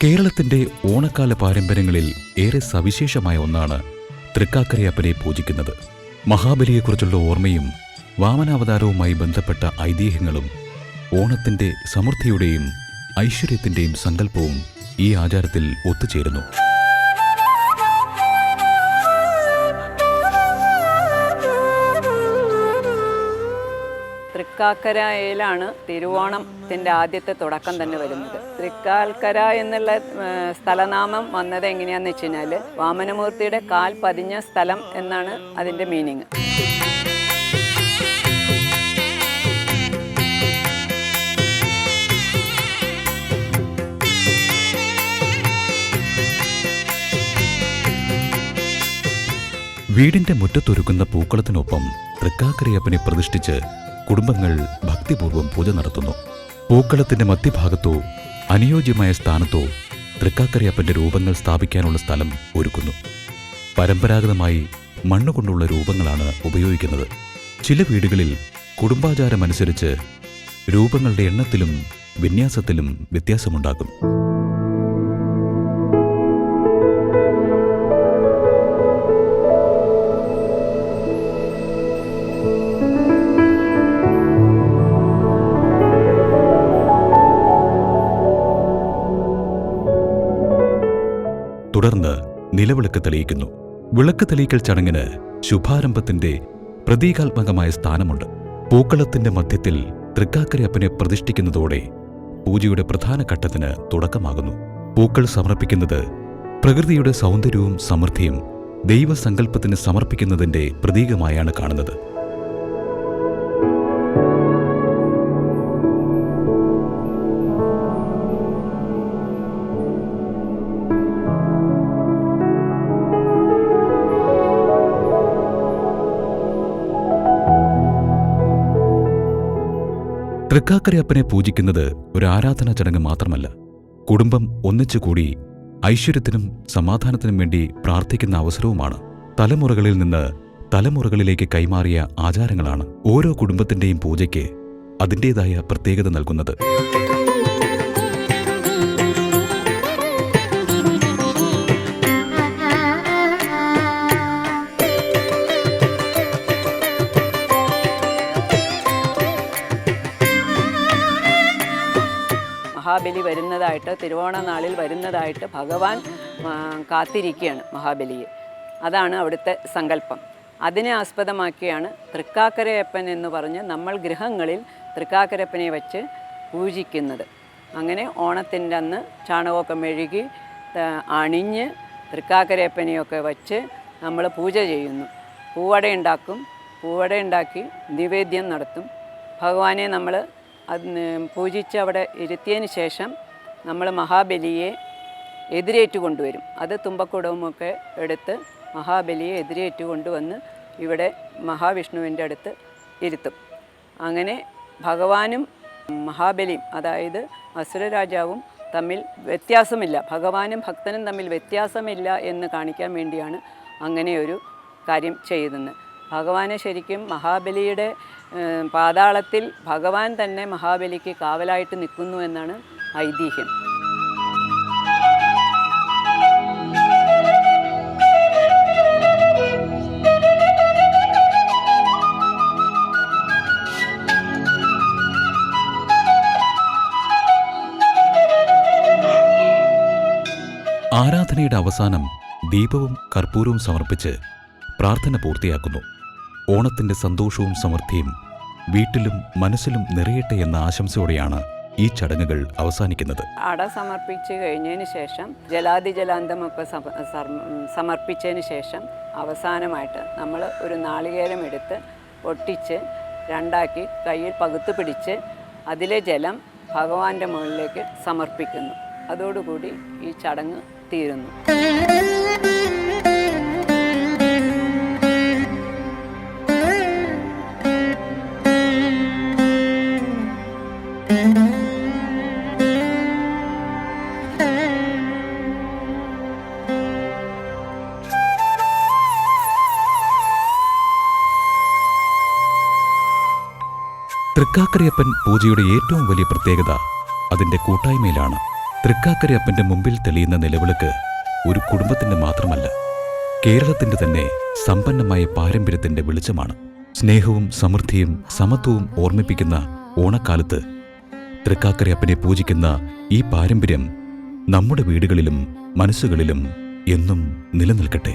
കേരളത്തിന്റെ ഓണക്കാല പാരമ്പര്യങ്ങളിൽ ഏറെ സവിശേഷമായ ഒന്നാണ് തൃക്കാക്കരയപ്പനെ പൂജിക്കുന്നത്. മഹാബലിയെക്കുറിച്ചുള്ള ഓർമ്മയും വാമനാവതാരവുമായി ബന്ധപ്പെട്ട ഐതിഹ്യങ്ങളും ഓണത്തിന്റെ സമൃദ്ധിയുടെയും ഐശ്വര്യത്തിന്റെയും സങ്കല്പവും ഈ ആചാരത്തിൽ ഒത്തുചേരുന്നു. തൃക്കാക്കരയിലാണ് തിരുവോണത്തിൻ്റെ ആദ്യത്തെ തുടക്കം തന്നെ വരുന്നത്. തൃക്കാൽക്കര എന്നുള്ള സ്ഥലനാമം വന്നത് എങ്ങനെയാണെന്ന് വെച്ച് കഴിഞ്ഞാൽ വാമനമൂർത്തിയുടെ കാൽ പതിഞ്ഞ സ്ഥലം എന്നാണ് അതിൻ്റെ മീനിങ്. വീടിന്റെ മുറ്റത്തൊരുക്കുന്ന പൂക്കളത്തിനൊപ്പം തൃക്കാക്കരയപ്പനെ പ്രതിഷ്ഠിച്ച് കുടുംബങ്ങൾ ഭക്തിപൂർവ്വം പൂജ നടത്തുന്നു. പൂക്കളത്തിന്റെ മധ്യഭാഗത്തോ അനുയോജ്യമായ സ്ഥാനത്തോ തൃക്കാക്കരയപ്പന്റെ രൂപങ്ങൾ സ്ഥാപിക്കാനുള്ള സ്ഥലം ഒരുക്കുന്നു. പരമ്പരാഗതമായി മണ്ണുകൊണ്ടുള്ള രൂപങ്ങളാണ് ഉപയോഗിക്കുന്നത്. ചില വീടുകളിൽ കുടുംബാചാരമനുസരിച്ച് രൂപങ്ങളുടെ എണ്ണത്തിലും വിന്യാസത്തിലും വ്യത്യാസമുണ്ടാകും. തുടർന്ന് നിലവിളക്ക് തെളിയിക്കുന്നു. വിളക്ക് തെളിയിക്കൽ ചടങ്ങിന് ശുഭാരംഭത്തിന്റെ പ്രതീകാത്മകമായ സ്ഥാനമുണ്ട്. പൂക്കളത്തിന്റെ മധ്യത്തിൽ തൃക്കാക്കരയപ്പനെ പ്രതിഷ്ഠിക്കുന്നതോടെ പൂജയുടെ പ്രധാന ഘട്ടത്തിന് തുടക്കമാകുന്നു. പൂക്കൾ സമർപ്പിക്കുന്നത് പ്രകൃതിയുടെ സൗന്ദര്യവും സമൃദ്ധിയും ദൈവസങ്കല്പത്തിന് സമർപ്പിക്കുന്നതിന്റെ പ്രതീകമായാണ് കാണുന്നത്. തൃക്കാക്കരയപ്പനെ പൂജിക്കുന്നത് ഒരു ആരാധനാ ചടങ്ങ് മാത്രമല്ല, കുടുംബം ഒന്നിച്ചുകൂടി ഐശ്വര്യത്തിനും സമാധാനത്തിനും വേണ്ടി പ്രാർത്ഥിക്കുന്ന അവസരവുമാണ്. തലമുറകളിൽ നിന്ന് തലമുറകളിലേക്ക് കൈമാറിയ ആചാരങ്ങളാണ് ഓരോ കുടുംബത്തിന്റെയും പൂജയ്ക്ക് അതിൻ്റെതായ പ്രത്യേകത നൽകുന്നത്. മഹാബലി വരുന്നതായിട്ട്, തിരുവോണ നാളിൽ വരുന്നതായിട്ട് ഭഗവാൻ കാത്തിരിക്കുകയാണ് മഹാബലിയെ. അതാണ് അവിടുത്തെ സങ്കല്പം. അതിനെ ആസ്പദമാക്കിയാണ് തൃക്കാക്കരയപ്പൻ എന്ന് പറഞ്ഞ് നമ്മൾ ഗൃഹങ്ങളിൽ തൃക്കാക്കരയപ്പനെ വെച്ച് പൂജിക്കുന്നത്. അങ്ങനെ ഓണത്തിൻ്റെ അന്ന് ചാണകമൊക്കെ മെഴുകി അണിഞ്ഞ് തൃക്കാക്കരയപ്പനെയൊക്കെ വച്ച് നമ്മൾ പൂജ ചെയ്യുന്നു. പൂവട ഉണ്ടാക്കി നിവേദ്യം നടത്തും. ഭഗവാനെ നമ്മൾ പൂജിച്ച് അവിടെ ഇരുത്തിയതിന് ശേഷം നമ്മൾ മഹാബലിയെ എതിരേറ്റു കൊണ്ടുവരും. അത് തുമ്പക്കുടവുമൊക്കെ എടുത്ത് മഹാബലിയെ എതിരേറ്റു കൊണ്ടുവന്ന് ഇവിടെ മഹാവിഷ്ണുവിൻ്റെ അടുത്ത് ഇരുത്തും. അങ്ങനെ ഭഗവാനും മഹാബലിയും, അതായത് അസുരരാജാവും തമ്മിൽ വ്യത്യാസമില്ല, ഭഗവാനും ഭക്തനും തമ്മിൽ വ്യത്യാസമില്ല എന്ന് കാണിക്കാൻ വേണ്ടിയാണ് അങ്ങനെയൊരു കാര്യം ചെയ്യുന്നത്. ഭഗവാനെ ശരിക്കും മഹാബലിയുടെ പാതാളത്തിൽ ഭഗവാൻ തന്നെ മഹാബലിക്ക് കാവലായിട്ട് നിൽക്കുന്നു എന്നാണ് ഐതിഹ്യം. ആരാധനയുടെ അവസാനം ദീപവും കർപ്പൂരവും സമർപ്പിച്ച് പ്രാർത്ഥന പൂർത്തിയാക്കുന്നു. ഓണത്തിന്റെ സന്തോഷവും സമൃദ്ധിയും വീട്ടിലും മനസ്സിലും നിറയട്ടെ എന്ന ആശംസയോടെയാണ് ഈ ചടങ്ങുകൾ അവസാനിക്കുന്നത്. അട സമർപ്പിച്ച് കഴിഞ്ഞതിന് ശേഷം ജലാതിജലാന്തമൊക്കെ സമർപ്പിച്ചതിന് ശേഷം അവസാനമായിട്ട് നമ്മൾ ഒരു നാളികേരം എടുത്ത് പൊട്ടിച്ച് രണ്ടാക്കി കയ്യിൽ പകുത്ത് പിടിച്ച് അതിലെ ജലം ഭഗവാന്റെ മുകളിലേക്ക് സമർപ്പിക്കുന്നു. അതോടുകൂടി ഈ ചടങ്ങ് തീരുന്നു. തൃക്കാക്കരയപ്പൻ പൂജയുടെ ഏറ്റവും വലിയ പ്രത്യേകത അതിൻ്റെ കൂട്ടായ്മയിലാണ്. തൃക്കാക്കരയപ്പന്റെ മുമ്പിൽ തെളിയുന്ന നിലവിളക്ക് ഒരു കുടുംബത്തിന്റെ മാത്രമല്ല, കേരളത്തിന്റെ തന്നെ സമ്പന്നമായ പാരമ്പര്യത്തിന്റെ വെളിച്ചമാണ്. സ്നേഹവും സമൃദ്ധിയും സമത്വവും ഓർമ്മിപ്പിക്കുന്ന ഓണക്കാലത്ത് തൃക്കാക്കരയപ്പനെ പൂജിക്കുന്ന ഈ പാരമ്പര്യം നമ്മുടെ വീടുകളിലും മനസ്സുകളിലും എന്നും നിലനിൽക്കട്ടെ.